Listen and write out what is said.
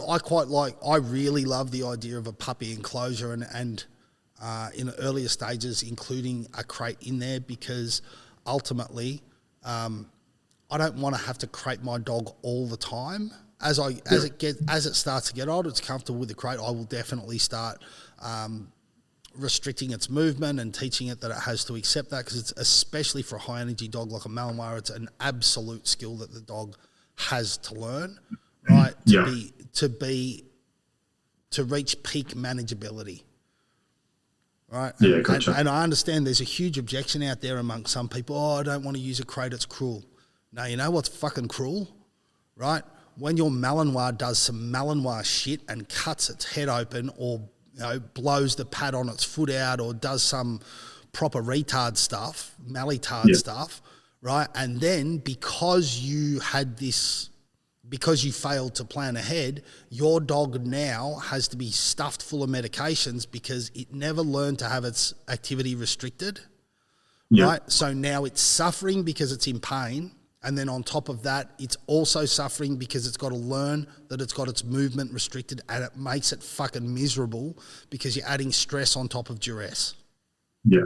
I really love the idea of a puppy enclosure and in the earlier stages, including a crate in there, because ultimately, I don't want to have to crate my dog all the time. As it starts to get older, it's comfortable with the crate, I will definitely start restricting its movement and teaching it that it has to accept that, because it's, especially for a high energy dog like a Malinois, it's an absolute skill that the dog has to learn, right? To reach peak manageability. Right. Yeah, gotcha. And I understand there's a huge objection out there among some people. Oh, I don't want to use a crate, it's cruel. No, you know what's fucking cruel? Right? When your Malinois does some Malinois shit and cuts its head open, or blows the pad on its foot out, or does some proper retard stuff, stuff, right? And then because you failed to plan ahead, your dog now has to be stuffed full of medications because it never learned to have its activity restricted, right? So now it's suffering because it's in pain. And then on top of that, it's also suffering because it's got to learn that it's got its movement restricted, and it makes it fucking miserable because you're adding stress on top of duress. Yeah.